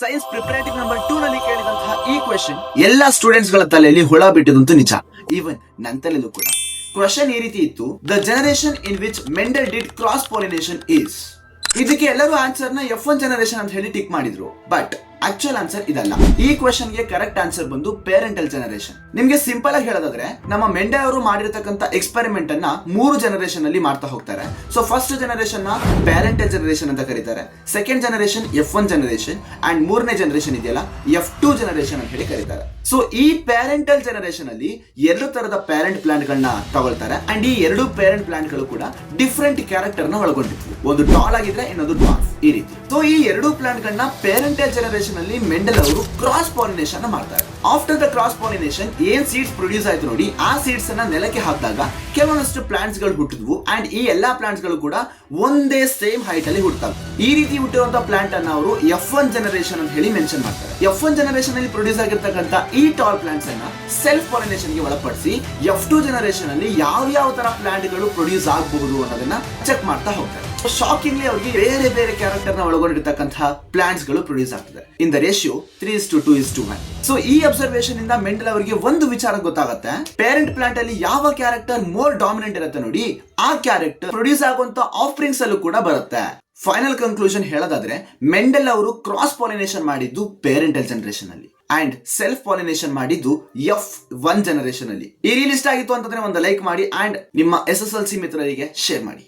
Science ಪ್ರಿಪರೇಟಿವ್ number 2 ನಲ್ಲಿ ಕೇಳಿದಂತಹ ಈ ಕ್ವೆಶ್ಚನ್ ಎಲ್ಲಾ ಸ್ಟೂಡೆಂಟ್ಸ್ ಗಳ ತಲೆಯಲ್ಲಿ ಹುಳ ಬಿಟ್ಟಿದಂತೂ ನಿಜ. ಈವನ್ ನನ್ನ ತಲೆಯಲ್ಲೂ ಕೂಡ ಕ್ವೆಶ್ಚನ್ ಈ ರೀತಿ ಇತ್ತು: the generation in which Mendel did cross pollination is. ಇದಕ್ಕೆ ಎಲ್ಲರೂ ಆನ್ಸರ್ ನ F1 ಜನರೇಷನ್ ಅಂತ ಹೇಳಿ ಟಿಕ್ ಮಾಡಿದ್ರು. ಬಟ್ ಆಕ್ಚುಯಲ್ ಆನ್ಸರ್ ಇದಲ್ಲ. ಈ ಕ್ವೆಶ್ಚನ್ ಗೆ ಕರೆಕ್ಟ್ ಆನ್ಸರ್ ಬಂದು ಪೇರೆಂಟಲ್ ಜನರೇಷನ್. ನಿಮ್ಗೆ ಸಿಂಪಲ್ ಆಗಿ ಹೇಳೋದಾದ್ರೆ, ನಮ್ಮ ಮೆಂಡೆ ಅವರು ಮಾಡಿರತಕ್ಕಂತ ಎಕ್ಸ್ಪೆರಿಮೆಂಟ್ ಅನ್ನ 3 ಜನರೇಷನ್ ಅಲ್ಲಿ ಮಾಡ್ತಾ ಹೋಗ್ತಾರೆ. ಸೊ ಫಸ್ಟ್ ಜನರೇಷನ್ ನ ಪೇರೆಂಟಲ್ ಜನರೇಷನ್ ಅಂತ ಕರೀತಾರೆ, second generation F1 generation, and ಮೂರನೇ ಜನರೇಷನ್ ಇದೆಯಲ್ಲ F2 ಜನರೇಷನ್ ಅಂತ ಹೇಳಿ ಕರೀತಾರೆ. ಸೊ ಈ ಪೇರೆಂಟಲ್ ಜನರೇಷನ್ ಅಲ್ಲಿ 2 ತರದ ಪೇರೆಂಟ್ ಪ್ಲಾಂಟ್ ಗಳನ್ನ ತಗೊಳ್ತಾರೆ. ಅಂಡ್ ಈ 2 ಪೇರೆಂಟ್ ಪ್ಲಾಂಟ್ ಗಳು ಕೂಡ ಡಿಫ್ರೆಂಟ್ ಕ್ಯಾರೆಕ್ಟರ್ ನ ಒಳಗೊಂಡಿತ್ತು. ಒಂದು ಟಾಲ್ ಆಗಿದ್ರೆ ಇನ್ನೊಂದು ಡ್ವಾರ್ಫ್, ಈ ರೀತಿ. ಸೊ ಈ 2 ಪ್ಲಾಂಟ್ ಗಳನ್ನ ಪೇರೆಂಟಲ್ ಜನರೇಷನ್ ಅಲ್ಲಿ ಮೆಂಡೆಲ್ ಅವರು ಕ್ರಾಸ್ ಪಾಲಿನೇಷನ್ ಮಾಡ್ತಾರೆ. ಆಫ್ಟರ್ ದ ಕ್ರಾಸ್ ಪಾಲಿನೇಷನ್ ಏನ್ ಸೀಡ್ಸ್ ಪ್ರೊಡ್ಯೂಸ್ ಆಯ್ತು ನೋಡಿ, ಆ ಸೀಡ್ಸ್ ಅನ್ನ ನೆಲಕ್ಕೆ ಹಾಕಿದಾಗ ಕೆಲವೊಂದಷ್ಟು ಪ್ಲಾಂಟ್ಸ್ ಗಳು ಹುಟ್ಟಿದ್ವು. ಅಂಡ್ ಈ ಎಲ್ಲಾ ಪ್ಲಾಂಟ್ಸ್ ಗಳು ಕೂಡ ಒಂದೇ ಸೇಮ್ ಹೈಟ್ ಅಲ್ಲಿ ಹುಟ್ಟುತ್ತವೆ. ಈ ರೀತಿ ಹುಟ್ಟಿರುವಂತಹ ಪ್ಲಾಂಟ್ ಅನ್ನ ಅವರು F1 ಜನರೇಷನ್ ಅಂತ ಹೇಳಿ ಮೆನ್ಷನ್ ಮಾಡ್ತಾರೆ. F1 ಜನರೇಷನ್ ಅಲ್ಲಿ ಪ್ರೊಡ್ಯೂಸ್ ಆಗಿರ್ತಕ್ಕಂಥ ಈ ಟಾಲ್ ಪ್ಲಾಂಟ್ಸ್ ಅನ್ನ ಸೆಲ್ಫ್ ಪಾಲಿನೇಷನ್ ಗೆ ಒಳಪಡಿಸಿ F2 ಜನರೇಷನ್ ಅಲ್ಲಿ ಯಾವ ತರ ಪ್ಲಾಂಟ್ ಗಳು ಪ್ರೊಡ್ಯೂಸ್ ಆಗಬಹುದು ಅನ್ನೋದನ್ನ ಚೆಕ್ ಮಾಡ್ತಾ ಹೋಗ್ತಾರೆ. ಶಾಕಿಂಗ್ಲಿ ಅವರಿಗೆ ಬೇರೆ ಬೇರೆ ಕ್ಯಾರೆಕ್ಟರ್ ನ ಒಳಗೊಂಡಿರ್ತಕ್ಕಂತಹ ಪ್ಲಾಂಟ್ಸ್ ಗಳು ಪ್ರೊಡ್ಯೂಸ್ ಆಗ್ತದೆ ಇನ್ ದ ರೇಷಿಯೋ 3:2:1. ಸೊ ಈ ಅಬ್ಸರ್ವೇಷನ್ ಇಂದ ಮೆಂಡೆಲ್ ಅವರಿಗೆ ಒಂದು ವಿಚಾರ ಗೊತ್ತಾಗುತ್ತೆ: ಪೇರೆಂಟ್ ಪ್ಲಾಂಟ್ ಅಲ್ಲಿ ಯಾವ ಕ್ಯಾರೆಕ್ಟರ್ ಮೋರ್ ಡಾಮಿನೆಂಟ್ ಇರುತ್ತೆ ನೋಡಿ, ಆ ಕ್ಯಾರೆಕ್ಟರ್ ಪ್ರೊಡ್ಯೂಸ್ ಆಗುವಂತ ಆಫ್ಸ್ಪ್ರಿಂಗ್ಸ್ ಅಲ್ಲೂ ಕೂಡ ಬರುತ್ತೆ. ಫೈನಲ್ ಕನ್ಕ್ಲೂಷನ್ ಹೇಳೋದಾದ್ರೆ, ಮೆಂಡೆಲ್ ಅವರು ಕ್ರಾಸ್ ಪಾಲಿನೇಷನ್ ಮಾಡಿದ್ದು ಪೇರೆಂಟಲ್ ಜನರೇಷನ್ ಅಲ್ಲಿ ಅಂಡ್ ಸೆಲ್ಫ್ ಪಾಲಿನೇಷನ್ ಮಾಡಿದ್ದು F1 ಜನರೇಷನ್ ಅಲ್ಲಿ. ಈ ರೀಲ್ ಇಷ್ಟ ಆಗಿತ್ತು ಅಂತಂದ್ರೆ ಒಂದು ಲೈಕ್ ಮಾಡಿ ಅಂಡ್ ನಿಮ್ಮ SSLC ಮಿತ್ರರಿಗೆ ಶೇರ್ ಮಾಡಿ.